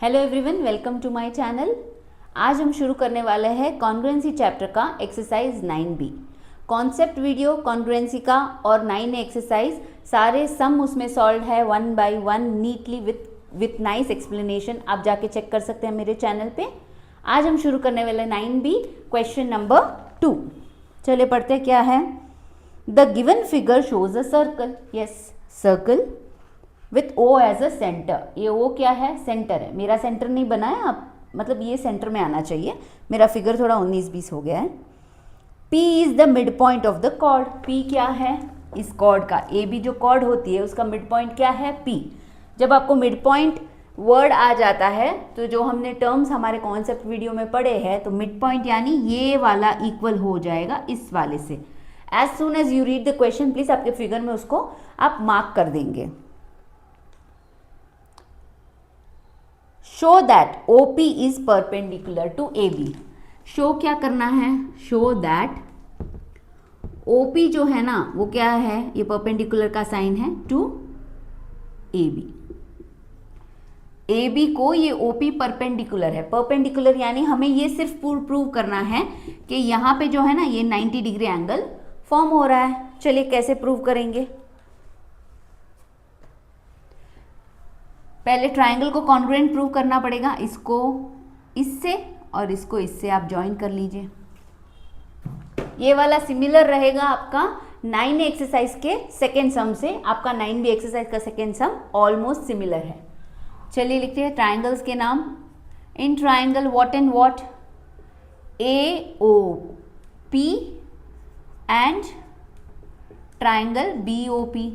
Hello everyone, welcome to my channel. आज हम शुरू करने वाले हैं कॉन्ग्रुएंसी चैप्टर का exercise 9B। Concept video congruency का और 9A एक्सरसाइज सारे सम उसमें सॉल्व है 1 by 1 neatly with nice explanation. आप जाके चेक कर सकते हैं मेरे चैनल पे। आज हम शुरू करने वाले 9B क्वेश्चन नंबर 2। चलिए पढ़ते क्या है। The given figure shows a circle. Yes, circle with O as a centre. ये O क्या है? सेंटर है। मेरा सेंटर नहीं बना है, आप मतलब ये सेंटर में आना चाहिए। मेरा फिगर थोड़ा 19-20 हो गया है। P is the mid point of the chord. P क्या है? इस कॉर्ड का AB जो कॉर्ड होती है उसका मिड पॉइंट क्या है? P। जब आपको मिड पॉइंट वर्ड आ जाता है तो जो हमने टर्म्स हमारे कॉन्सेप्ट वीडियो में पढ़े हैं, तो मिड पॉइंट यानी ये वाला इक्वल हो जाएगा इस वाले से। As soon as you read the question please आपके फिगर में उसको आप मार्क कर देंगे। Show that OP is perpendicular to AB। Show क्या करना है? शो दैट OP जो है ना वो क्या है? ये परपेंडिकुलर का साइन है टू AB। AB को ये OP परपेंडिकुलर है। परपेंडिकुलर यानी हमें ये सिर्फ प्रूव करना है कि यहाँ पे जो है ना ये 90 डिग्री एंगल फॉर्म हो रहा है। चलिए कैसे प्रूव करेंगे। पहले ट्राइंगल को कॉन्ग्रुएंट प्रूव करना पड़ेगा। इसको इससे और इसको इससे आप ज्वाइन कर लीजिए। ये वाला सिमिलर रहेगा आपका 9A एक्सरसाइज के सेकेंड सम से। आपका 9B एक्सरसाइज का सेकेंड सम ऑलमोस्ट सिमिलर है। चलिए लिखते हैं ट्राइंगल्स के नाम। In triangle what and what? AOP and triangle BOP।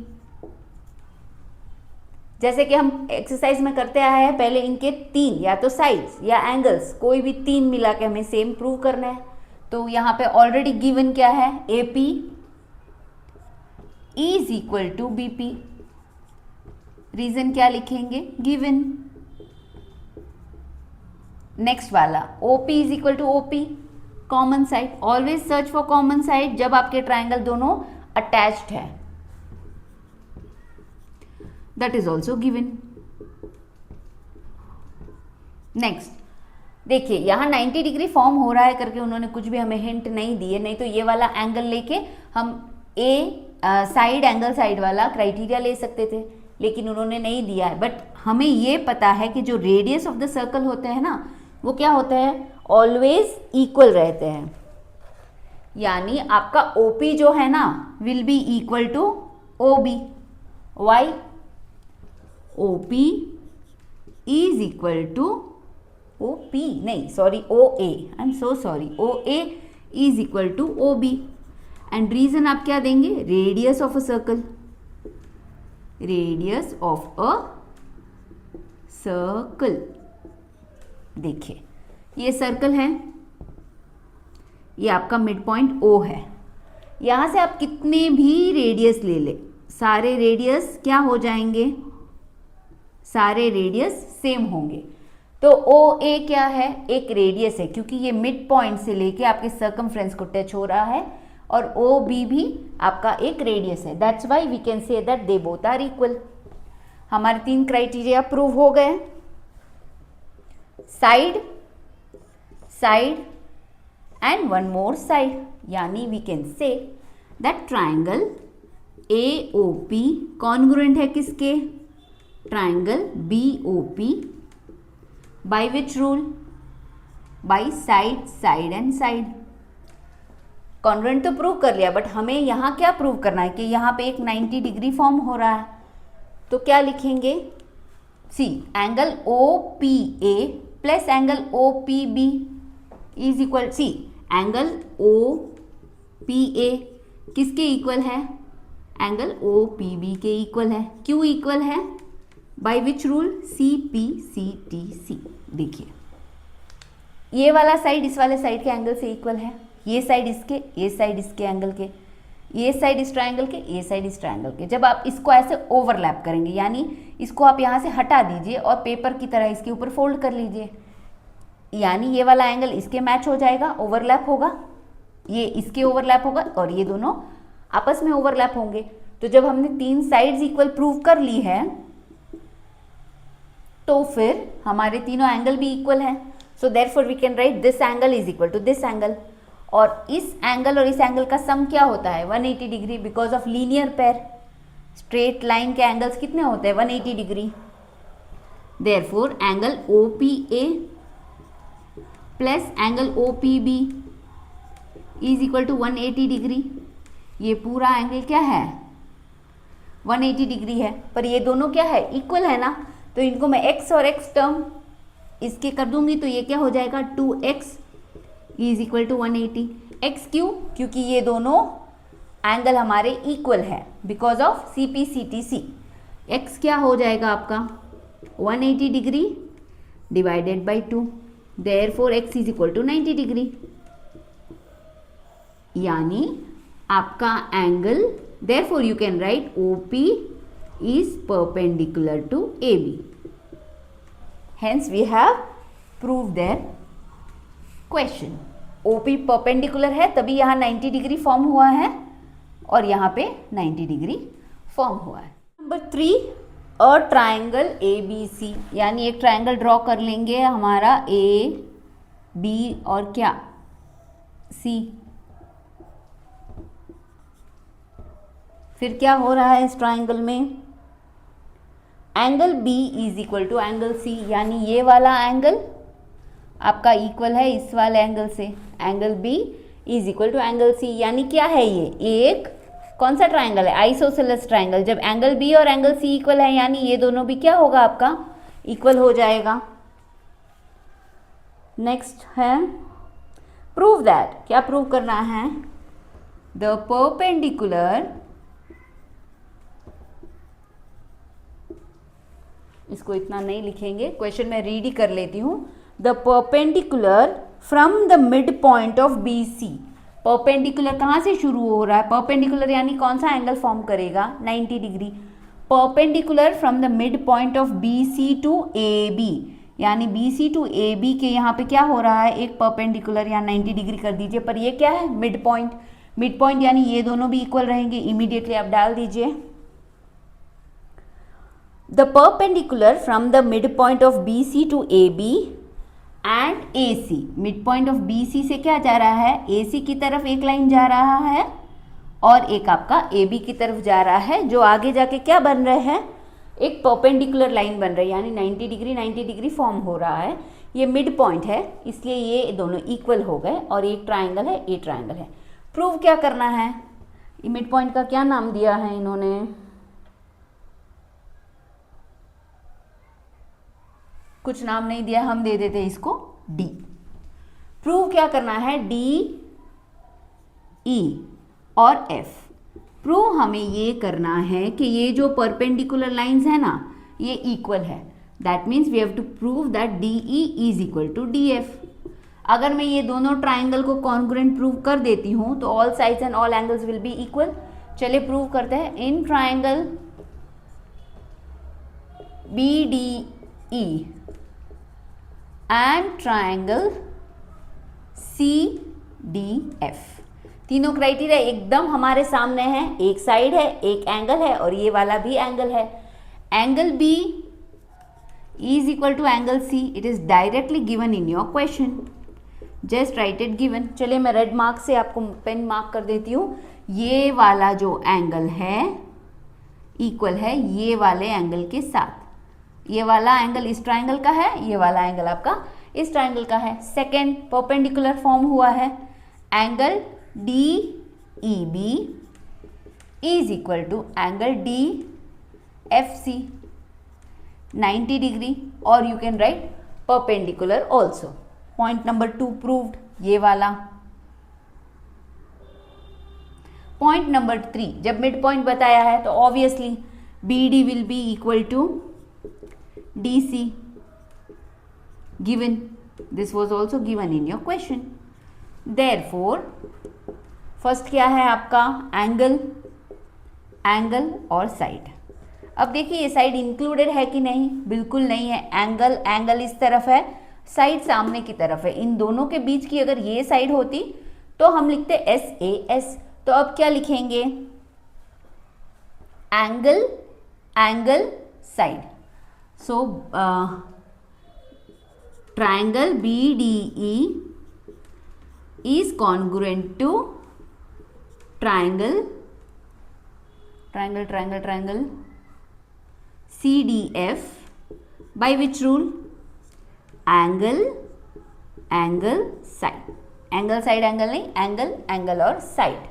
जैसे कि हम एक्सरसाइज में करते आए हैं, पहले इनके तीन या तो साइड्स या एंगल्स कोई भी तीन मिला के हमें सेम प्रूव करना है। तो यहाँ पे ऑलरेडी गिवन क्या है? AP is equal to BP। Reason क्या लिखेंगे? गिवन। नेक्स्ट वाला OP is equal to OP, common side. Always search for common side जब आपके ट्राइंगल दोनों अटैच्ड है। That is also given. Next, देखिए यहाँ 90 डिग्री फॉर्म हो रहा है करके उन्होंने कुछ भी हमें हिंट नहीं दिए, नहीं तो ये वाला एंगल लेके हम साइड एंगल साइड वाला क्राइटेरिया ले सकते थे, लेकिन उन्होंने नहीं दिया है। बट हमें ये पता है कि जो रेडियस ऑफ द सर्कल होते हैं ना वो क्या होते हैं? ऑलवेज इक्वल रहते हैं। यानी आपका OP जो है ना will be equal to OB। Why? OP is equal to OP, नहीं sorry OA, I am so sorry, OA is equal to OB। And reason आप क्या देंगे? Radius of a circle. Radius of a circle. देखिए ये circle है, ये आपका mid point O है। यहां से आप कितने भी रेडियस ले ले, सारे रेडियस क्या हो जाएंगे? सारे रेडियस सेम होंगे। तो OA क्या है? एक रेडियस है, क्योंकि ये मिड पॉइंट से लेके आपके सर्कमफ्रेंस को टच हो रहा है, और OB भी आपका एक रेडियस है। That's why we can say that they both are equal. हमारे तीन क्राइटेरिया प्रूव हो गए। Side, side and one more side, यानी we can say that triangle AOP congruent है किसके? Triangle BOP। By which rule? By side, side and side. Congruent तो prove कर लिया, बट हमें यहाँ क्या प्रूव करना है कि यहाँ पे एक 90 डिग्री फॉर्म हो रहा है। तो क्या लिखेंगे? See angle OPA plus angle OPB is equal, see angle OPA किसके इक्वल है? एंगल OPB के इक्वल है। क्यों इक्वल है? By which rule? CPCTC। देखिए ये वाला साइड इस वाले साइड के एंगल से इक्वल है। ये साइड इसके, ये साइड इसके एंगल के, ये साइड इस ट्रायंगल के, ये साइड इस ट्रायंगल के। जब आप इसको ऐसे ओवरलैप करेंगे, यानी इसको आप यहाँ से हटा दीजिए और पेपर की तरह इसके ऊपर फोल्ड कर लीजिए, यानी ये वाला एंगल इसके मैच हो जाएगा, ओवरलैप होगा, ये इसके ओवरलैप होगा और ये दोनों आपस में ओवरलैप होंगे। तो जब हमने तीन साइड्स इक्वल प्रूव कर ली है तो फिर हमारे तीनों एंगल भी इक्वल है, so therefore we can write this angle is equal to this angle, और इस एंगल और इस एंगल का सम क्या होता है 180 degree, because of linear pair. Straight line के एंगल्स कितने होते हैं 180 degree. Therefore angle OPA plus angle OPB is equal to 180 degree. ये पूरा एंगल क्या है 180 डिग्री है, पर ये दोनों क्या है इक्वल है ना, तो इनको मैं x और x टर्म इसके कर दूंगी, तो ये क्या हो जाएगा 2x is equal to 180। x क्यों? क्योंकि ये दोनों एंगल हमारे इक्वल है बिकॉज ऑफ CPCTC। x क्या हो जाएगा आपका 180 degree divided by 2, therefore x is equal to 90 degree, यानी आपका angle, therefore you can write OP is perpendicular to AB. Hence we have proved their question. OP perpendicular है तभी यहाँ 90 degree form हुआ है और यहाँ पे 90 डिग्री फॉर्म हुआ है। नंबर 3, अ ट्राइंगल ABC, यानी एक ट्राइंगल ड्रॉ कर लेंगे हमारा A, B और क्या C। फिर क्या हो रहा है इस ट्राइंगल में, angle B is equal to angle C, यानी ये वाला एंगल आपका इक्वल है इस वाले एंगल से। Angle B is equal to angle C, यानी क्या है ये एक कौन सा ट्राइंगल है आइसोसेलेस ट्राइंगल। जब एंगल B और एंगल C इक्वल है यानी ये दोनों भी क्या होगा आपका इक्वल हो जाएगा। नेक्स्ट है प्रूव दैट, क्या प्रूव करना है, द परपेंडिकुलर, इसको इतना नहीं लिखेंगे, क्वेश्चन में रीड ही कर लेती हूँ। The perpendicular from the mid point of BC, perpendicular कहाँ से शुरू हो रहा है, परपेंडिकुलर यानी कौन सा एंगल फॉर्म करेगा 90 degree. Perpendicular from the mid point of BC to AB, यानी BC टू AB के यहाँ पे क्या हो रहा है एक परपेंडिकुलर, यहाँ 90 डिग्री कर दीजिए, पर ये क्या है मिड पॉइंट। मिड पॉइंट यानी ये दोनों भी इक्वल रहेंगे, इमीडिएटली आप डाल दीजिए। The perpendicular from the midpoint of BC to AB and AC, midpoint of BC से क्या जा रहा है AC की तरफ एक लाइन जा रहा है और एक आपका AB की तरफ जा रहा है, जो आगे जाके क्या बन रहे हैं एक परपेंडिकुलर लाइन बन रही है, यानी 90 डिग्री फॉर्म हो रहा है। ये मिड पॉइंट है इसलिए ये दोनों इक्वल हो गए और एक ट्राइंगल है, ए ट्राइंगल है। प्रूव क्या करना है, ये मिड पॉइंट का क्या नाम दिया है इन्होंने, कुछ नाम नहीं दिया, हम दे देते इसको D। प्रूव क्या करना है D, E और F। प्रूव हमें ये करना है कि ये जो परपेंडिकुलर लाइंस है ना ये इक्वल है, that means we have to prove that DE is equal to DF। अगर मैं ये दोनों ट्राइंगल को कॉन्ग्रुएंट प्रूव कर देती हूँ तो all sides and all angles will be equal. चलिए प्रूव करते हैं। In triangle BDE and triangle CDF, तीनों क्राइटेरिया एकदम हमारे सामने हैं, एक साइड है एक एंगल है और ये वाला भी एंगल है। Angle B is equal to angle C, it is directly given in your question, just write it given. चलिए मैं रेड मार्क से आपको पेन मार्क कर देती हूँ। ये वाला जो एंगल है इक्वल है ये वाले एंगल के साथ, ये वाला एंगल इस ट्राइंगल का है, ये वाला एंगल आपका इस ट्राइंगल का है। सेकेंड परपेंडिकुलर फॉर्म हुआ है, angle DEB is equal to angle DFC 90 degree, और you can write perpendicular also. Point number 2 proved, ये वाला। पॉइंट नंबर 3, जब मिड पॉइंट बताया है तो obviously BD will be equal to DC, given, this was also given in your question. Therefore first क्या है आपका एंगल, एंगल और साइड। अब देखिए ये साइड इंक्लूडेड है कि नहीं, बिल्कुल नहीं है। एंगल, एंगल इस तरफ है, साइड सामने की तरफ है। इन दोनों के बीच की अगर ये साइड होती तो हम लिखते SAS, तो अब क्या लिखेंगे angle, angle, side. So triangle BDE is congruent to triangle CDF by which rule? Angle side. Angle side angle नहीं, angle और side.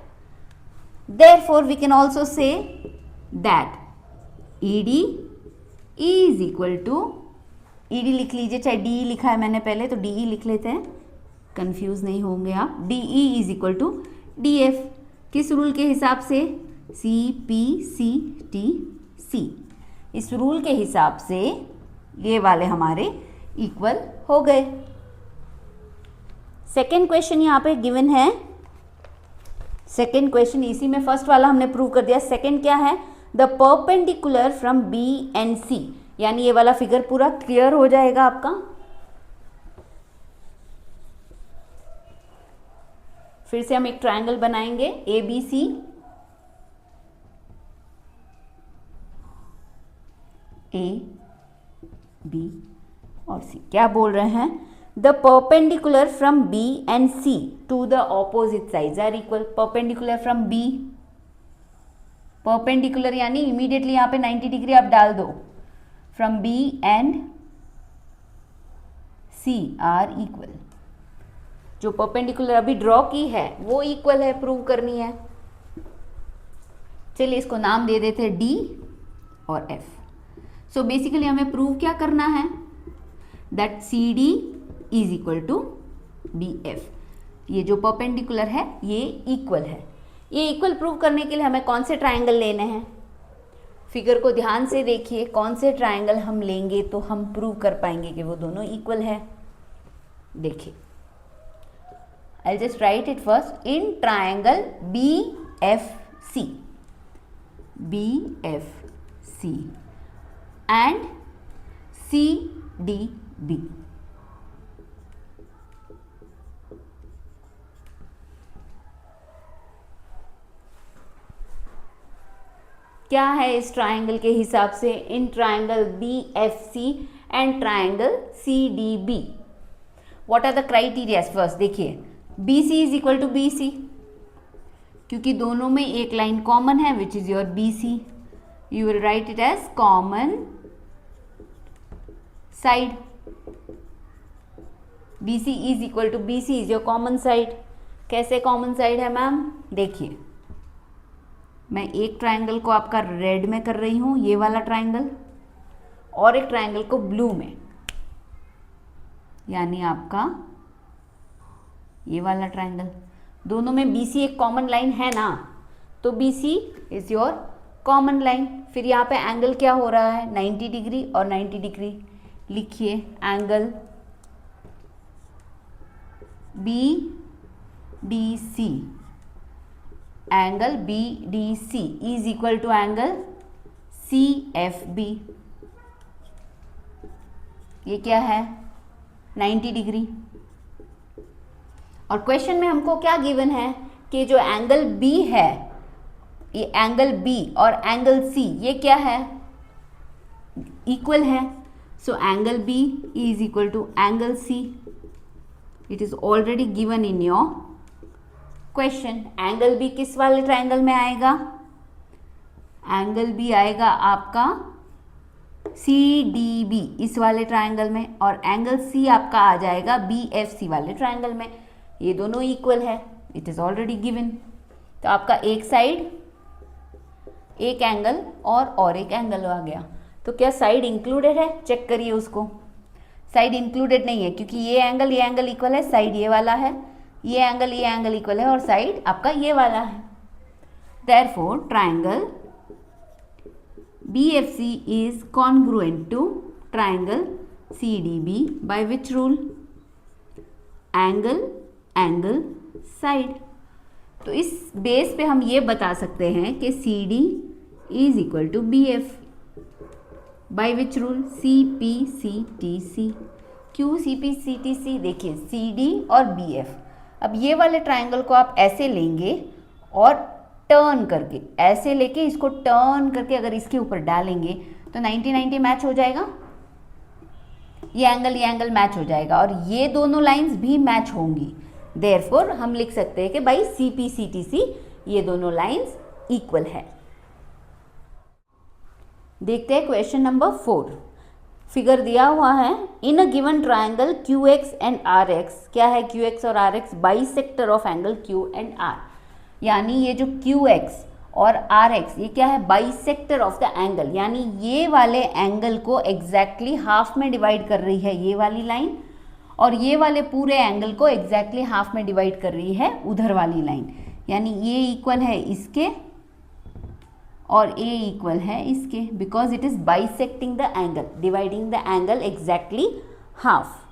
Therefore we can also say that ED is equal to, ED लिख लीजिए, चाहे DE लिखा है मैंने पहले तो DE लिख लेते हैं, कंफ्यूज नहीं होंगे आप. DE is equal to DF. किस रूल के हिसाब से? CPCTC. इस रूल के हिसाब से ये वाले हमारे इक्वल हो गए. सेकेंड क्वेश्चन यहाँ पे गिवन है. सेकेंड क्वेश्चन इसी में फर्स्ट वाला हमने प्रूव कर दिया. सेकेंड क्या है? The perpendicular from B and C. यानी ये वाला फिगर पूरा क्लियर हो जाएगा आपका. फिर से हम एक ट्रायंगल बनाएंगे ABC. A, B और C. क्या बोल रहे हैं? The perpendicular from B and C to the opposite sides are equal. Perpendicular from B, perpendicular यानी इमीडिएटली यहाँ पे 90 डिग्री आप डाल दो. From B and C are equal. जो परपेंडिकुलर अभी ड्रॉ की है वो इक्वल है, प्रूव करनी है. चलिए इसको नाम दे देते हैं D और F. सो बेसिकली हमें प्रूव क्या करना है? That CD is equal to BF. ये जो परपेंडिकुलर है ये इक्वल है. ये इक्वल प्रूव करने के लिए हमें कौन से ट्रायंगल लेने हैं? फिगर को ध्यान से देखिए, कौन से ट्रायंगल हम लेंगे तो हम प्रूव कर पाएंगे कि वो दोनों इक्वल है. देखिए, I'll just write it first. In triangle BFC and CDB. क्या है इस ट्रायंगल के हिसाब से? In triangle BFC and triangle CDB, what are the criteria? First देखिए, BC is equal to BC, क्योंकि दोनों में एक लाइन कॉमन है which is your BC. You will write it as common side. BC is equal to BC is your common side. कैसे common side है ma'am? देखिए, मैं एक ट्रायंगल को आपका रेड में कर रही हूं, ये वाला ट्रायंगल, और एक ट्रायंगल को ब्लू में, यानी आपका ये वाला ट्रायंगल. दोनों में BC एक कॉमन लाइन है ना, तो BC is your common line. फिर यहाँ पे एंगल क्या हो रहा है? 90 डिग्री और 90 डिग्री. लिखिए angle BDC, angle BDC is equal to angle CFB. ये क्या है? 90 डिग्री. और क्वेश्चन में हमको क्या गिवन है कि जो एंगल B है, ये एंगल B और एंगल C ये क्या है? इक्वल है. So angle B is equal to angle C. It is already given in your question. Angle B किस वाले ट्रायंगल में आएगा? एंगल B आएगा आपका CDB इस वाले ट्रायंगल में, और एंगल C आपका आ जाएगा BFC वाले ट्रायंगल में. ये दोनों इक्वल है, इट इज ऑलरेडी गिवन. तो आपका एक साइड, एक एंगल और एक एंगल आ गया. तो क्या साइड इंक्लूडेड है? चेक करिए उसको. साइड इंक्लूडेड नहीं है, क्योंकि ये एंगल इक्वल है, साइड ये वाला है, ये एंगल इक्वल है, और साइड आपका ये वाला है. Therefore triangle BFC is congruent to triangle CDB by which rule? Angle side. तो इस बेस पे हम ये बता सकते हैं कि CD is equal to BF by which rule? CPCTC. क्यों CPCTC? देखिए, CD और BF. अब ये वाले ट्रायंगल को आप ऐसे लेंगे और टर्न करके, ऐसे लेके इसको टर्न करके अगर इसके ऊपर डालेंगे तो 90-90 मैच हो जाएगा. ये एंगल मैच हो जाएगा और ये दोनों लाइंस भी मैच होंगी। देयरफॉर हम लिख सकते हैं कि भाई CPCTC ये दोनों लाइंस इक्वल है। देखते हैं क्वेश्चन नंबर 4। फिगर दिया हुआ है, in a given triangle QX and RX, क्या है QX और RX, bisector of angle Q and R, यानी ये जो QX और RX ये क्या है, बाइसेक्टर ऑफ द एंगल, यानी ये वाले एंगल को एग्जैक्टली हाफ में डिवाइड कर रही है ये वाली लाइन, और ये वाले पूरे एंगल को एग्जैक्टली हाफ में डिवाइड कर रही है उधर वाली लाइन, यानी ये इक्वल है इसके और A इक्वल है इसके, because it is bisecting the angle, dividing the angle exactly half.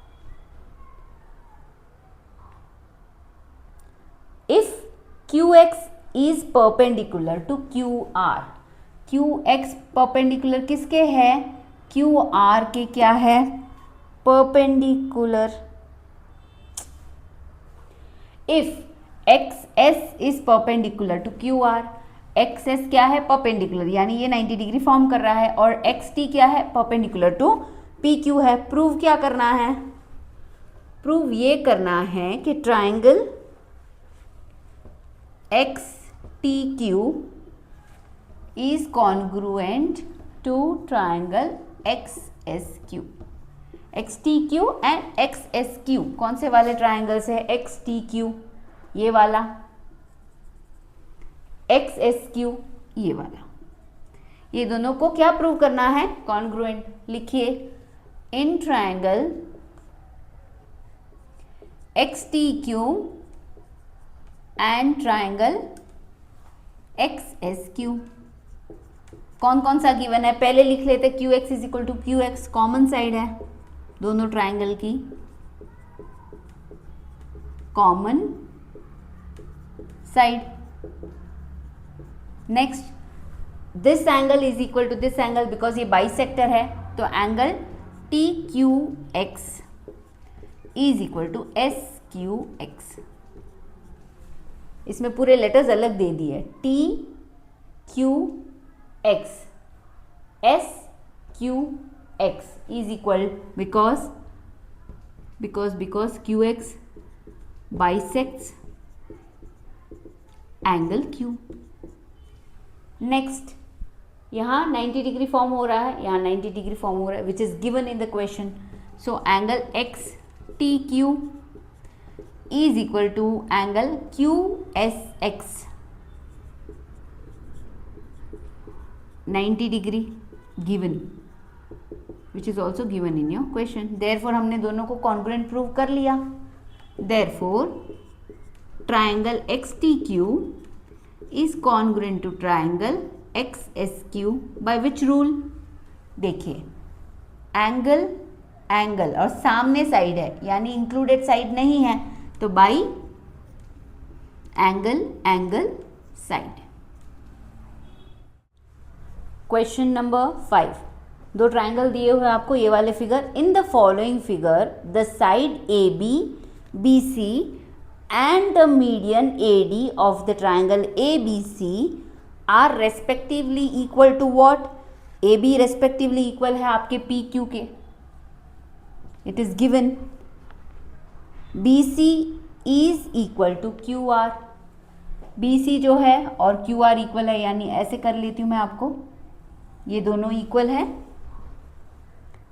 If QX is perpendicular to QR, QX perpendicular किसके है, QR के क्या है, perpendicular. If XS is perpendicular to QR, XS क्या है, परपेंडिकुलर, यानी ये 90 डिग्री फॉर्म कर रहा है, और XT क्या है, परपेंडिकुलर टू PQ है। प्रूव क्या करना है, प्रूव ये करना है कि triangle XTQ is congruent to triangle XSQ। XTQ and XSQ कौन से वाले ट्राइंगल्स है, XTQ ये वाला, XSQ ये वाला, ये दोनों को क्या प्रूव करना है, कॉन्ग्रुएंट। लिखिए, in triangle XTQ and triangle XSQ कौन कौन सा गिवन है, पहले लिख लेते, QX is equal to QX, common side है दोनों ट्राइंगल की, common side. Next, this angle is equal to this angle, because ये बाइसेक्टर है, तो angle TQX is equal to SQX। इसमें पूरे लेटर्स अलग दे दिए, TQX SQX is equal, because QX bisects angle Q। Next, यहाँ 90 डिग्री फॉर्म हो रहा है, यहाँ 90 डिग्री फॉर्म हो रहा है, which is given in the question. So angle XTQ is equal to angle QSX 90 degree given, which is also given in your question। therefore हमने दोनों को congruent prove कर लिया। therefore triangle XTQ is congruent to triangle XSQ by which rule, देखिए angle angle और सामने side है, यानी इंक्लूडेड साइड नहीं है, तो by angle angle side. Question number 5, दो ट्राइंगल दिए हुए आपको, ये वाले figure, in the following figure the side AB BC and the median AD of the triangle ABC are respectively equal to what, AB respectively equal है आपके PQ के, it is given. BC is equal to QR, BC जो है और QR equal है, यानी ऐसे कर लेती हूँ मैं आपको, ये दोनों इक्वल है।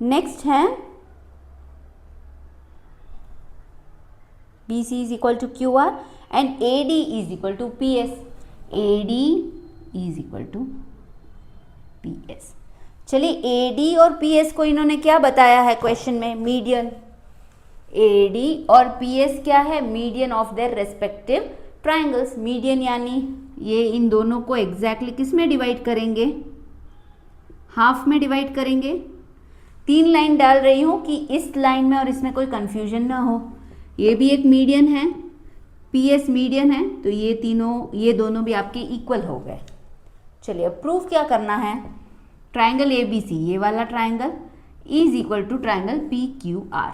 नेक्स्ट है BC is equal to QR and AD is equal to PS, AD is equal to PS। चलिए, AD और PS को इन्होंने क्या बताया है क्वेश्चन में, मीडियन। AD और PS क्या है, median of their respective triangles. Median यानी ये इन दोनों को एग्जैक्टली किस में डिवाइड करेंगे, हाफ में डिवाइड करेंगे। 3 लाइन डाल रही हूँ कि इस लाइन में और इसमें कोई कंफ्यूजन ना हो। ये भी एक मीडियन है, PS मीडियन है, तो ये दोनों भी आपके इक्वल हो गए। चलिए, अब प्रूफ क्या करना है, ट्राइंगल ABC ये वाला triangle is equal to triangle PQR।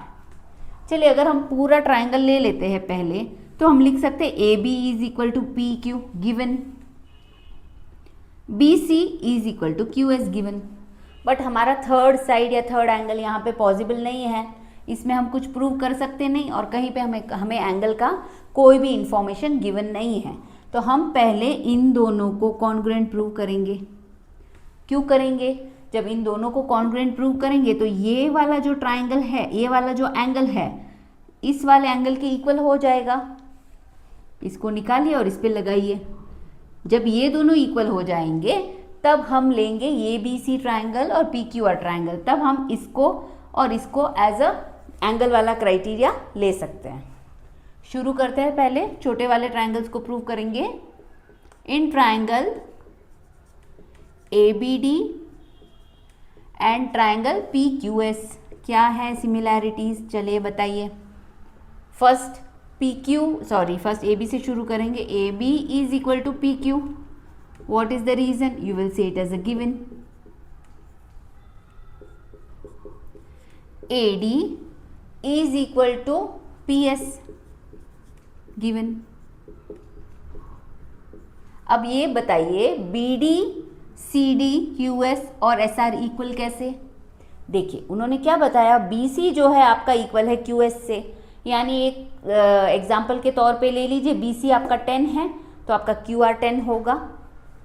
चलिए, अगर हम पूरा ट्राइंगल ले लेते हैं पहले, तो हम लिख सकते हैं AB is equal to PQ given, BC is equal to QS given. But हमारा थर्ड साइड या थर्ड एंगल यहाँ पे पॉसिबल नहीं है, इसमें हम कुछ प्रूव कर सकते नहीं और कहीं पे हमें एंगल का कोई भी इंफॉर्मेशन गिवन नहीं है। तो हम पहले इन दोनों को कॉन्ग्रुएंट प्रूव करेंगे। क्यों करेंगे? जब इन दोनों को कॉन्ग्रुएंट प्रूव करेंगे तो ये वाला जो ट्राइंगल है, ये वाला जो एंगल है, इस वाले एंगल के इक्वल हो जाएगा। इसको निकालिए और इस पे लगाइए। जब ये दोनों इक्वल हो जाएंगे तब हम लेंगे ये बी सी ट्राइंगल और पी क्यू आर ट्राइंगल, तब हम इसको और इसको एज अ एंगल वाला क्राइटेरिया ले सकते हैं। शुरू करते हैं, पहले छोटे वाले ट्राइंगल्स को प्रूव करेंगे। In triangle A B D and triangle P Q S क्या है सिमिलैरिटीज, चलिए बताइए। फर्स्ट ए बी से शुरू करेंगे। A B is equal to P Q. What is the reason? You will say it as a given. A D is equal to P S, given. अब ये बताइए B D, C D, Q S और S R equal कैसे? देखिए उन्होंने क्या बताया, B C जो है आपका इक्वल है क्यू एस से, यानी एक एग्जाम्पल के तौर पे ले लीजिए बी सी आपका 10 है तो आपका क्यू आर 10 होगा।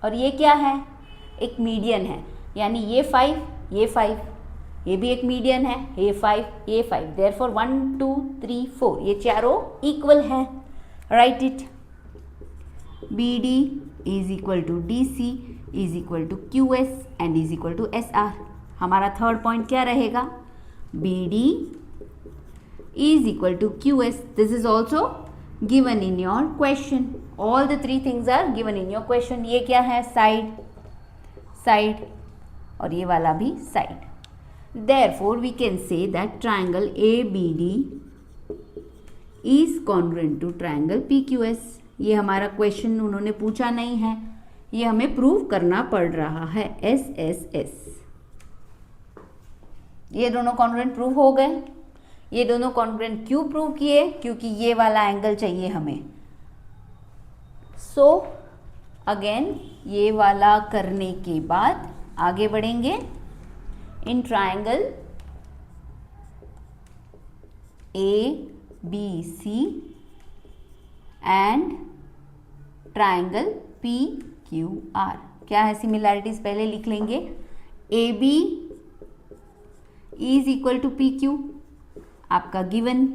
और ये क्या है? एक मीडियन है, यानी ये 5, ये 5, ये भी एक मीडियन है, ये 5, ये 5, देयरफॉर 1 2 3 4 ये चारों इक्वल है। Write it. B D is equal to D C is equal to Q S and is equal to S R. हमारा थर्ड पॉइंट क्या रहेगा? B D is equal to Q S. This is also given in your question. All the three things are given in your question. ये क्या है? Side, side और ये वाला भी side. Therefore, we can say that triangle ABD is congruent to triangle PQS. ये हमारा question उन्होंने पूछा नहीं है, ये हमें प्रूव करना पड़ रहा है। SSS। ये दोनों कॉन्ग्रुएंट प्रूव हो गए। ये दोनों कॉन्ग्रुएंट क्यों प्रूव किए? क्योंकि ये वाला एंगल चाहिए हमें। सो अगेन ये वाला करने के बाद आगे बढ़ेंगे। In triangle ABC and triangle PQR क्या है सिमिलैरिटीज? पहले लिख लेंगे। AB is equal to PQ आपका गिवन।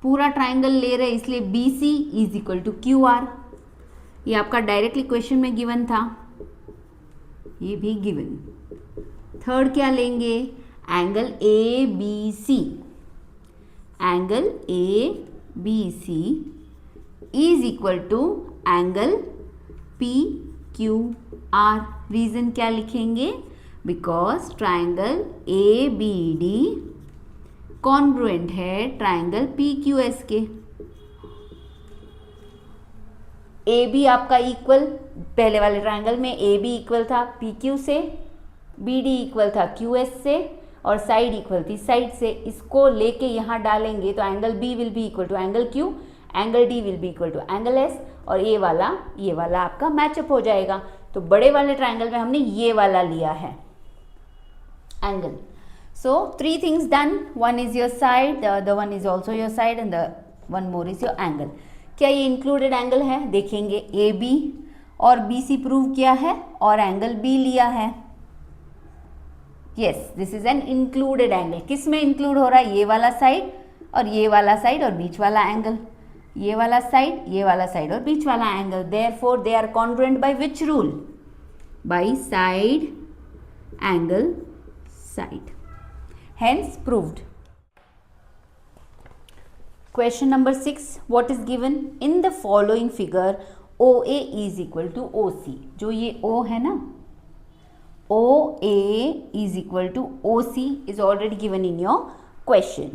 पूरा ट्राइंगल ले रहे इसलिए BC is equal to QR, ये आपका डायरेक्टली क्वेश्चन में गिवन था, ये भी गिवन। थर्ड क्या लेंगे? Angle A B C. Angle A B C is equal to angle P Q R. Reason क्या लिखेंगे? Because triangle A B D congruent है ट्राइंगल पी क्यू एस के। ए बी आपका इक्वल, पहले वाले triangle में ए बी इक्वल था P Q से, बी डी इक्वल था क्यू एस से और साइड इक्वल थी साइड से। इसको लेके यहाँ डालेंगे तो angle B will be equal to angle Q, angle D will be equal to angle S और ये वाला आपका मैचअप हो जाएगा। तो बड़े वाले ट्राइंगल में हमने ये वाला लिया है angle. So 3 things done. One is your side, the other one is also your side and the one more is your angle. क्या ये इंक्लूडेड एंगल है? देखेंगे ए बी और बी सी प्रूव किया है और एंगल बी लिया है। Yes, this is an included angle. किस में इंक्लूड हो रहा है? ये वाला साइड और ये वाला साइड और बीच वाला एंगल, ये वाला साइड, ये वाला साइड और बीच वाला angle. Therefore they are congruent by which rule? By side angle side. Hence proved. Question number 6. What is given in the following figure? OA is equal to OC. जो ये O है ना, OA is equal to OC is already given in your question.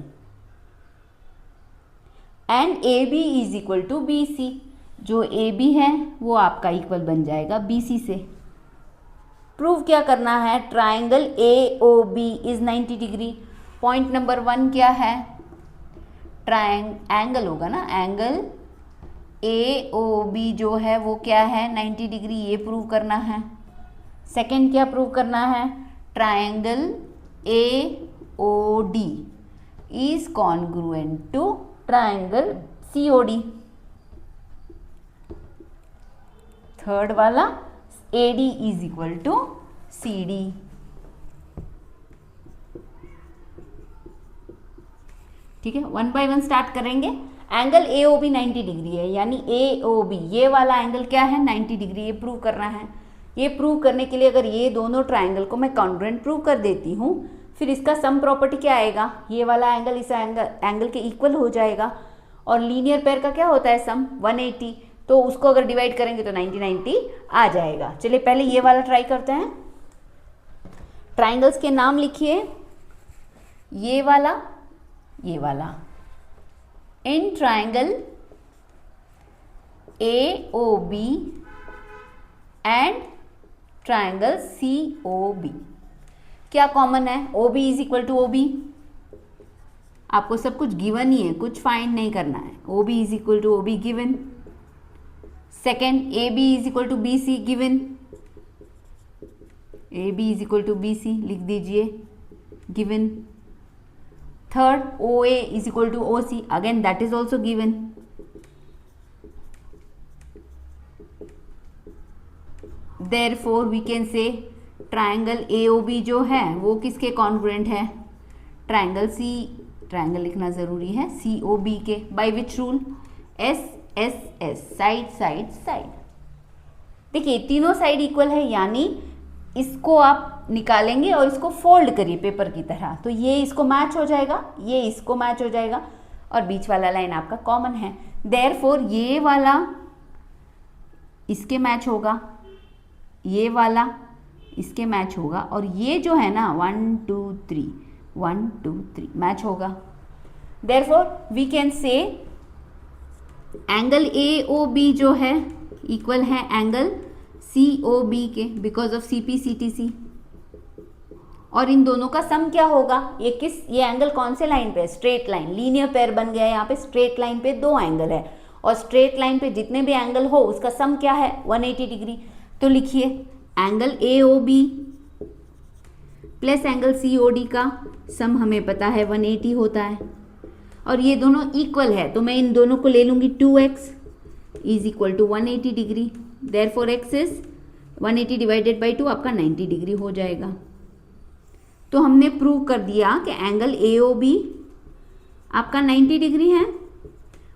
And AB is equal to BC. जो AB है वो आपका equal बन जाएगा BC से। प्रूव क्या करना है? Triangle AOB is 90 degree. Point number 1 क्या है? एंगल होगा ना, एंगल AOB जो है वो क्या है? 90 डिग्री। ये प्रूव करना है। सेकेंड क्या प्रूव करना है, triangle A O D is congruent to triangle C O D. Third वाला A D is equal to C D. ठीक है, वन बाय वन स्टार्ट करेंगे। Angle A O B 90 degree है, यानी ए ओ बी ये वाला एंगल क्या है 90 डिग्री, ये प्रूव करना है। ये प्रूव करने के लिए अगर ये दोनों ट्राइंगल को मैं कॉन्ग्रुएंट प्रूव कर देती हूँ, फिर इसका सम प्रॉपर्टी क्या आएगा, ये वाला एंगल इस एंगल के इक्वल हो जाएगा। और लीनियर पेयर का क्या होता है सम 180, तो उसको अगर डिवाइड करेंगे तो 90 आ जाएगा। चलिए पहले ये वाला ट्राई करते हैं। ट्राइंगल्स के नाम लिखिए, ये वाला ये वाला। In triangle A O B and triangle C O B क्या कॉमन है, O B is equal to O B. आपको सब कुछ गिवन ही है, कुछ फाइंड नहीं करना है। O B is equal to O B given. Second A B is equal to B C given, A B is equal to B C लिख दीजिए given. Third O A is equal to O C, again that is also given. Therefore we can say triangle A O B जो है वो किसके congruent है, triangle सी, triangle लिखना जरूरी है, सी ओ बी के। By which rule, S S S, side side side. देखिए तीनों साइड इक्वल है, यानी इसको आप निकालेंगे और इसको फोल्ड करिए पेपर की तरह, तो ये इसको मैच हो जाएगा, ये इसको मैच हो जाएगा, और बीच वाला लाइन आपका कॉमन है। देयरफॉर ये वाला इसके मैच होगा, ये वाला इसके मैच होगा, और ये जो है ना 1 2 3 1 2 3 मैच होगा। Therefore we can say angle A O B जो है इक्वल है एंगल सी ओ बी के, because of C P C T C. और इन दोनों का सम क्या होगा, ये एंगल कौन से लाइन पे, स्ट्रेट लाइन, लीनियर पेयर बन गया है। यहाँ पे स्ट्रेट लाइन पे दो एंगल है, और स्ट्रेट लाइन पे जितने भी एंगल हो उसका सम क्या है 180 डिग्री। तो लिखिए angle A O B plus angle C O D का सम हमें पता है 180 होता है, और ये दोनों इक्वल है, तो मैं इन दोनों को ले लूँगी 2x is equal to 180 degree. Therefore x is 180 divided by 2 आपका 90 डिग्री हो जाएगा। तो हमने प्रूव कर दिया कि एंगल ए ओ बी आपका 90 डिग्री है,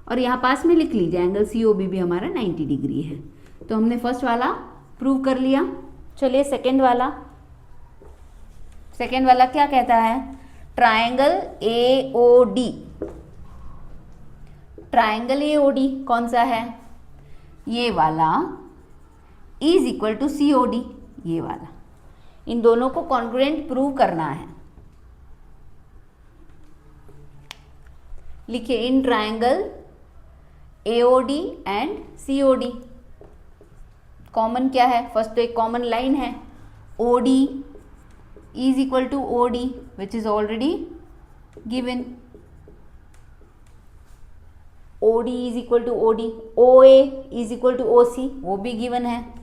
और यहाँ पास में लिख लीजिए एंगल सी ओ बी भी हमारा 90 डिग्री है। तो हमने फर्स्ट वाला प्रूव कर लिया। चलिए सेकेंड वाला क्या कहता है, triangle A O D. Triangle A O D कौन सा है, ये वाला is equal to C O D, ये वाला। इन दोनों को कॉन्ग्रुएंट प्रूव करना है। लिखिए in triangle A O D and C O D common क्या है, फर्स्ट तो एक कॉमन लाइन है, O D is equal to O D which is already given. O D is equal to O D, O A is equal to O C, वो भी given है।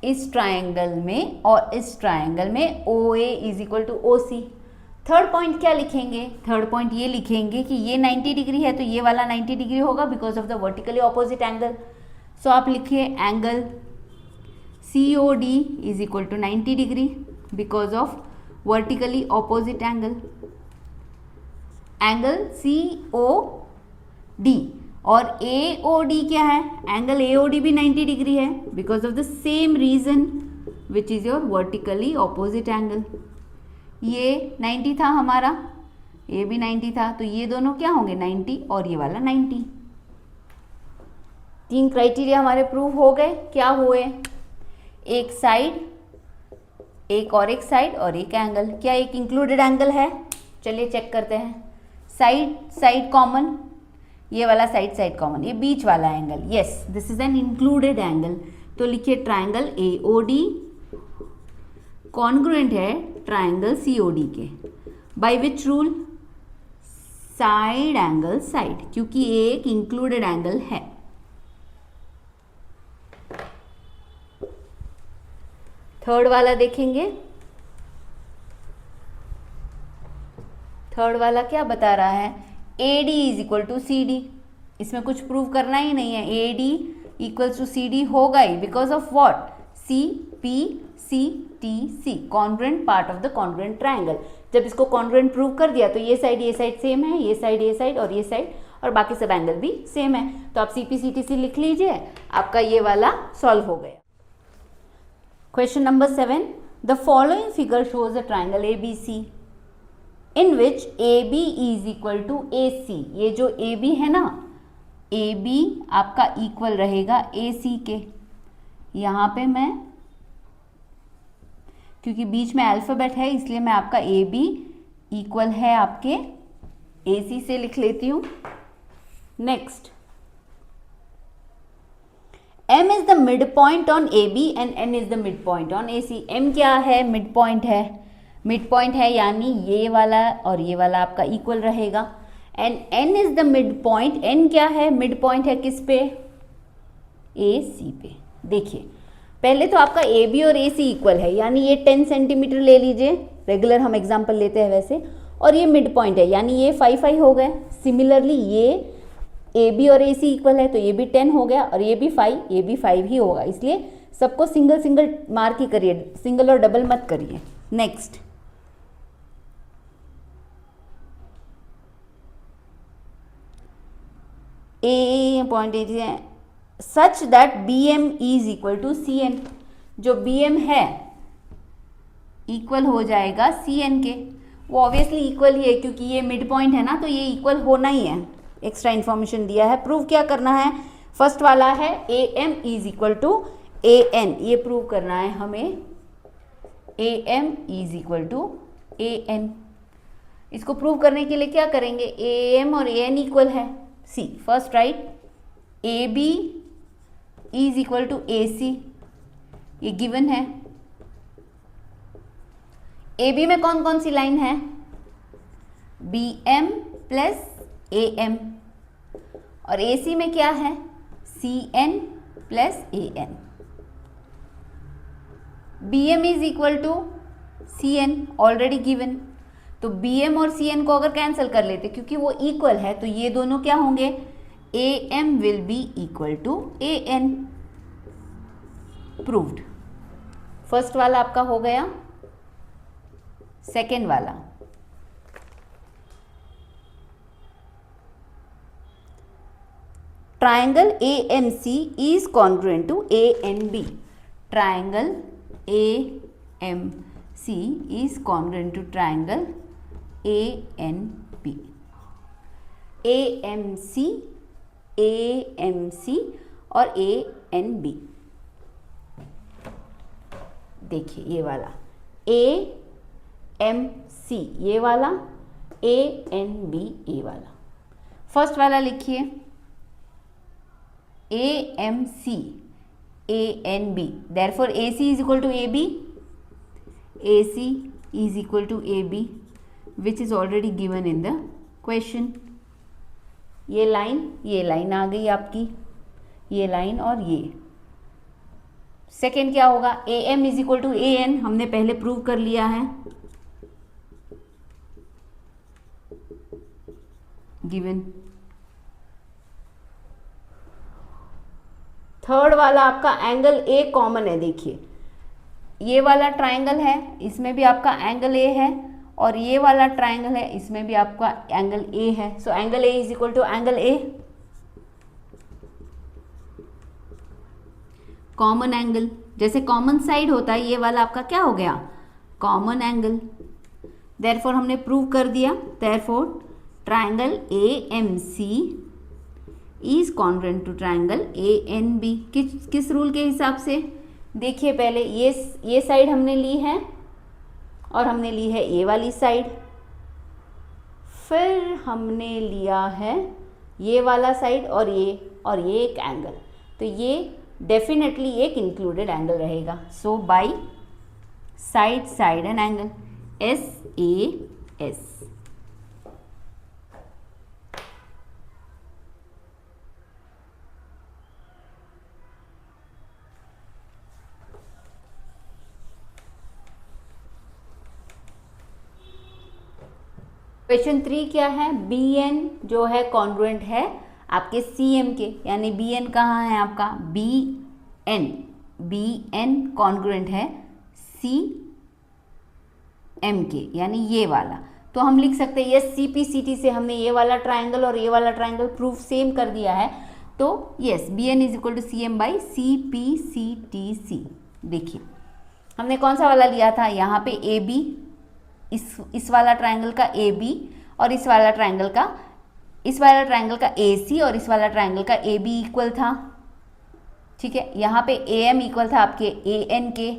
इस triangle में और इस ट्राइंगल में O A is equal to O C. Third point क्या लिखेंगे, थर्ड पॉइंट ये लिखेंगे कि ये 90 डिग्री है तो ये वाला 90 डिग्री होगा because of the vertically opposite angle. So आप लिखिए angle C O D is equal to 90 degree because of vertically opposite angle. Angle C O D और ए ओ डी क्या है, एंगल ए ओ डी भी 90 degree है because of the same reason which is your vertically opposite angle. ये 90 था हमारा, ये भी 90 था, तो ये दोनों क्या होंगे 90 और ये वाला 90। तीन क्राइटेरिया हमारे प्रूव हो गए। क्या हुए, एक साइड, एक और एक साइड और एक एंगल। क्या एक इंक्लूडेड एंगल है, चलिए चेक करते हैं। साइड साइड कॉमन, ये वाला साइड साइड कॉमन, ये बीच वाला angle, yes this is an included angle. तो लिखिए triangle A O D congruent है ट्राइंगल सी ओ डी के। By which rule, side angle side, क्योंकि एक इंक्लूडेड एंगल है। थर्ड वाला देखेंगे। थर्ड वाला क्या बता रहा है, AD is equal to CD। इसमें कुछ प्रूव करना ही नहीं है, AD इक्वल्स टू CD होगा ही, because of what, CPCTC, congruent part of the congruent triangle. जब इसको कॉन्ग्रुएंट प्रूव कर दिया तो ये साइड सेम है, ये साइड और ये साइड और बाकी सब एंगल भी सेम है, तो आप CPCTC लिख लीजिए, आपका ये वाला सॉल्व हो गया। Question number 7, the following figure shows a triangle ABC in which AB is equal to AC। ये जो AB है ना, AB आपका इक्वल रहेगा AC के। यहाँ पे मैं, क्योंकि बीच में अल्फाबेट है इसलिए मैं आपका AB इक्वल है आपके AC से लिख लेती हूँ। Next, M is the mid point on AB and N is the mid point on AC। M क्या है, मिड पॉइंट है, मिड पॉइंट है यानी ये वाला और ये वाला आपका इक्वल रहेगा। And N is the mid point, N क्या है, मिड पॉइंट है किस पे, AC पे। देखिए पहले तो आपका AB और AC इक्वल है, यानी ये 10 सेंटीमीटर ले लीजिए, रेगुलर हम एग्जाम्पल लेते हैं वैसे, और ये मिड पॉइंट है यानी ये 5 हो गए। सिमिलरली ये AB और AC इक्वल है तो ये भी 10 हो गया और ये भी 5, ये भी 5 ही होगा, इसलिए सबको सिंगल सिंगल मार्क ही करिए, सिंगल और डबल मत करिए। नेक्स्ट, A पॉइंट है such that BM is equal to CN। जो BM है इक्वल हो जाएगा CN के, वो ऑब्वियसली इक्वल ही है क्योंकि ये मिड पॉइंट है ना, तो ये इक्वल होना ही है। एक्स्ट्रा इन्फॉर्मेशन दिया है, प्रूव क्या करना है, फर्स्ट वाला है AM is equal to AN, ये प्रूव करना है हमें, AM is equal to AN। इसको प्रूव करने के लिए क्या करेंगे, AM और AN इक्वल है, see first right AB is equal to AC, ये गिवन है। AB में कौन कौन सी लाइन है, BM प्लस AM, और AC में क्या है, CN plus AN। BM is equal to CN already given, तो BM और CN को अगर कैंसिल कर लेते क्योंकि वो इक्वल है तो ये दोनों क्या होंगे, AM will be equal to AN। Proved. First वाला आपका हो गया। सेकेंड वाला, triangle AMC is congruent to ANB। Triangle AMC is congruent to triangle ANB। AMC और ANB। देखिए ये वाला AMC ये वाला, ANB ये वाला। फर्स्ट वाला लिखिए AMC ANB, therefore AC is equal to AB, AC is equal to AB which is already given in the question। ये लाइन आ गई आपकी, ये लाइन और ये। सेकेंड क्या होगा, AM is equal to AN, हमने पहले प्रूव कर लिया है, गिवन। थर्ड वाला आपका एंगल A कॉमन है, देखिए ये वाला ट्राइंगल है, इसमें भी आपका एंगल A है, और ये वाला ट्राइंगल है, इसमें भी आपका एंगल A है। So angle A is equal to angle A, common angle. जैसे कॉमन साइड होता है, ये वाला आपका क्या हो गया, कॉमन एंगल। देयरफॉर हमने प्रूव कर दिया, therefore triangle AMC is congruent to triangle ANB। किस रूल के हिसाब से, देखिए पहले ये साइड हमने ली है और हमने ली है ये वाली साइड, फिर हमने लिया है ये वाला साइड और ये एक एंगल, तो ये डेफिनेटली एक इंक्लूडेड एंगल रहेगा। So by side and angle SAS। Question 3 क्या है, बी एन जो है कॉन्ग्रुएंट है आपके सी एम के, यानी बी एन कहाँ है आपका, बी एन कॉन्ग्रुएंट है सी एम के, यानी ये वाला। तो हम लिख सकते हैं yes, C P C T से हमने ये वाला ट्राइंगल और ये वाला ट्राइंगल प्रूफ सेम कर दिया है। तो yes, B N is equal to C M by C P C T C. देखिए हमने कौन सा वाला लिया था, यहाँ पे ए बी, इस वाला ट्राइंगल का ए बी और इस वाला ट्राइंगल का ए सी और इस वाला ट्राइंगल का ए बी इक्वल था। ठीक है, यहाँ पे ए एम इक्वल था आपके ए एन के,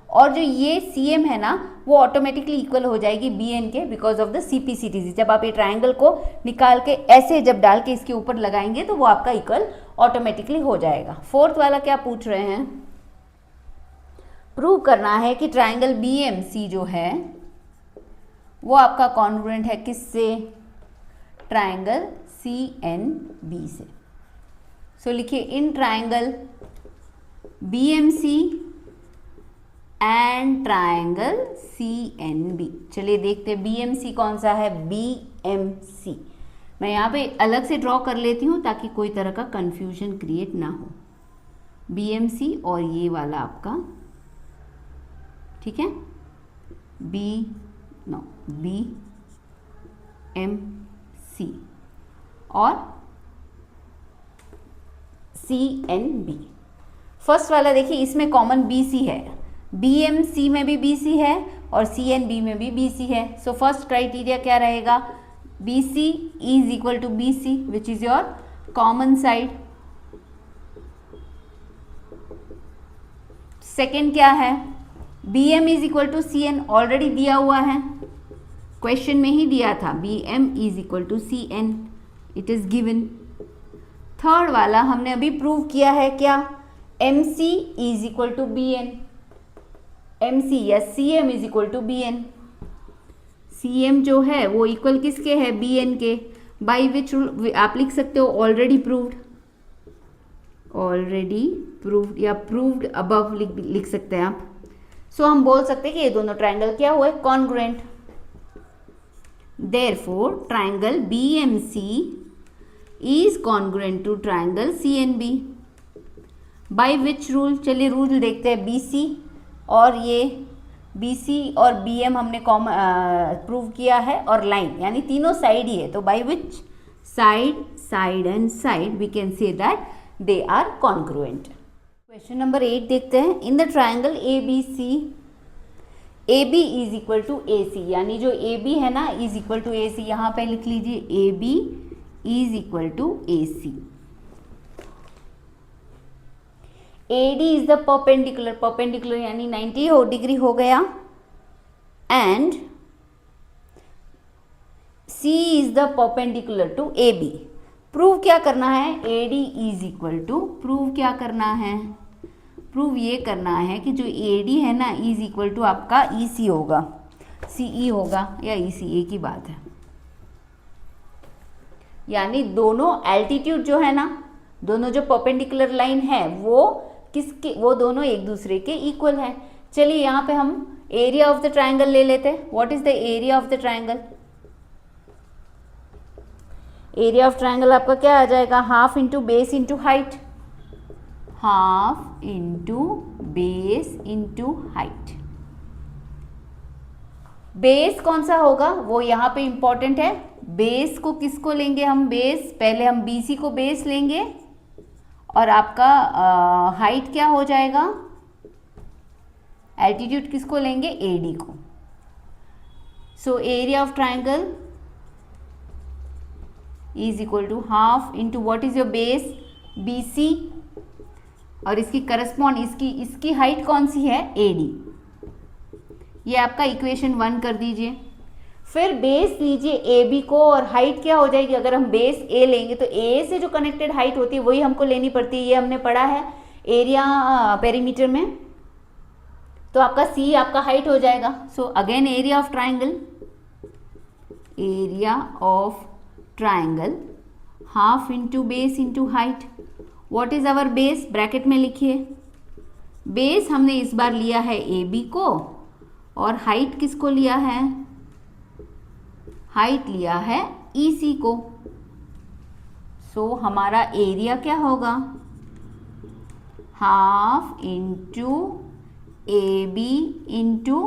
और जो ये सी एम है ना वो ऑटोमेटिकली इक्वल हो जाएगी बी एन के because of the C P C T C. जब आप ये ट्राइंगल को निकाल के ऐसे जब डाल के इसके ऊपर लगाएंगे तो वो आपका इक्वल ऑटोमेटिकली हो जाएगा। फोर्थ वाला क्या पूछ रहे हैं, प्रूव करना है कि ट्राइंगल बी एम सी जो है वो आपका कॉन्ग्रुएंट है किससे, ट्राइंगल सी एन बी से। सो लिखिए in triangle B M C and triangle C N B. चलिए देखते हैं बी एम सी कौन सा है, बी एम सी। मैं यहाँ पे अलग से ड्रॉ कर लेती हूँ ताकि कोई तरह का कंफ्यूजन क्रिएट ना हो। बी एम सी और ये वाला आपका, ठीक है, बी एम सी और सी एन बी। फर्स्ट वाला देखिए इसमें कॉमन बी सी है, बी एम सी में भी बी सी है और सी एन बी में भी बी सी है। सो फर्स्ट क्राइटेरिया क्या रहेगा, B C is equal to B C which is your common side. Second क्या है, B M is equal to C N, already दिया हुआ है, क्वेश्चन में ही दिया था, B M is equal to C N, it is given. Third वाला हमने अभी प्रूव किया है क्या, M C is equal to B N, M C या C M is equal to B N. C M जो है वो इक्वल किसके है, बी एन के, बाई विच आप लिख सकते हो ऑलरेडी प्रूव्ड या प्रूव्ड अबव लिख सकते हैं आप। सो हम बोल सकते हैं कि ये दोनों ट्राइंगल क्या हुए, congruent. Therefore triangle B M C is congruent to triangle C N B by which rule. चलिए रूल देखते हैं, बी सी और ये बी सी और बी एम हमने प्रूव किया है, और लाइन यानी तीनों साइड ही है, तो by which side and side we can say that they are congruent. Question number 8 देखते हैं, in the triangle A B C, A B is equal to A C, यानी जो ए बी है ना is equal to A C, यहाँ पे लिख लीजिए A B is equal to A C. AD is the perpendicular यानी 90 डिग्री हो गया, and C is the perpendicular to AB। Prove क्या करना है, AD is equal to, prove क्या करना है, प्रूव ये करना है कि जो AD है ना इज इक्वल टू आपका EC होगा, CE होगा या EC, एक ही बात है। यानी दोनों एल्टीट्यूड जो है ना, दोनों जो परपेंडिकुलर लाइन है वो दोनों एक दूसरे के इक्वल है। चलिए यहाँ पे हम एरिया ऑफ द ट्राइंगल ले लेते हैं। What is the area of the triangle, area of triangle आपका क्या आ जाएगा, half into base into height, half into base into height. Base कौन सा होगा वो यहाँ पे इंपॉर्टेंट है, बेस को किसको लेंगे हम, बेस पहले हम BC को बेस लेंगे और आपका हाइट क्या हो जाएगा, एल्टीट्यूड किसको लेंगे, AD को। So area of triangle is equal to half into what is your base BC और इसकी करस्पॉन्ड इसकी हाइट कौन सी है, AD। ये आपका इक्वेशन 1 कर दीजिए। फिर बेस लीजिए AB को और हाइट क्या हो जाएगी, अगर हम बेस A लेंगे तो A से जो कनेक्टेड हाइट होती है वही हमको लेनी पड़ती है, ये हमने पढ़ा है एरिया पेरीमीटर में। तो आपका C आपका हाइट हो जाएगा। So again area of triangle half into base into height. What is our base, bracket में लिखिए, बेस हमने इस बार लिया है AB को और हाइट किसको लिया है, हाइट लिया है EC को। सो हमारा एरिया क्या होगा, half into AB into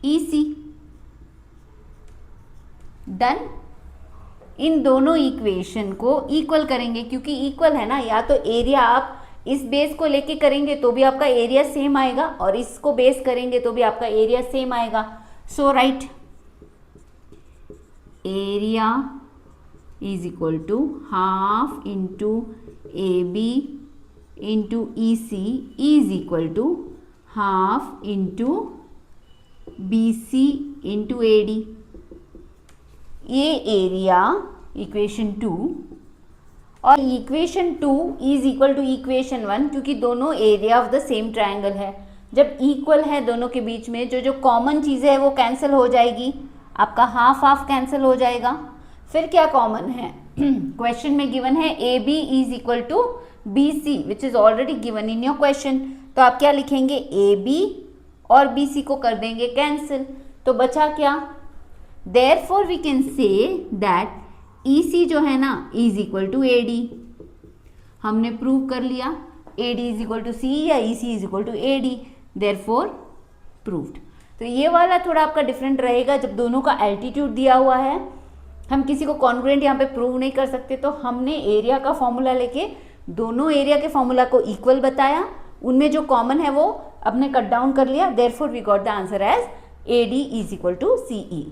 EC। Done. इन दोनों इक्वेशन को इक्वल करेंगे क्योंकि इक्वल है ना, या तो एरिया आप इस बेस को लेके करेंगे तो भी आपका एरिया सेम आएगा और इसको बेस करेंगे तो भी आपका एरिया सेम आएगा। So right area is equal to half into AB into EC is equal to half into BC into AD। ये एरिया इक्वेशन 2 और equation 2 is equal to equation 1 क्योंकि दोनों area of the same triangle है। जब equal है दोनों के बीच में जो कॉमन चीज़ें है वो कैंसिल हो जाएगी, आपका हाफ हाफ कैंसिल हो जाएगा। फिर क्या कॉमन है, क्वेश्चन में गिवन है AB is equal to BC which is already given in your question. तो आप क्या लिखेंगे, AB और BC को कर देंगे कैंसिल, तो बचा क्या, Therefore we can say that EC जो है ना is equal to AD। हमने प्रूव कर लिया AD is equal to CE या EC is equal to AD, therefore proved। तो ये वाला थोड़ा आपका डिफरेंट रहेगा, जब दोनों का एल्टीट्यूड दिया हुआ है, हम किसी को कॉन्ग्रुएंट यहाँ पे प्रूव नहीं कर सकते, तो हमने एरिया का फॉर्मूला लेके दोनों एरिया के फॉर्मूला को इक्वल बताया, उनमें जो कॉमन है वो अपने कट डाउन कर लिया, therefore we got the answer as AD is equal to CE।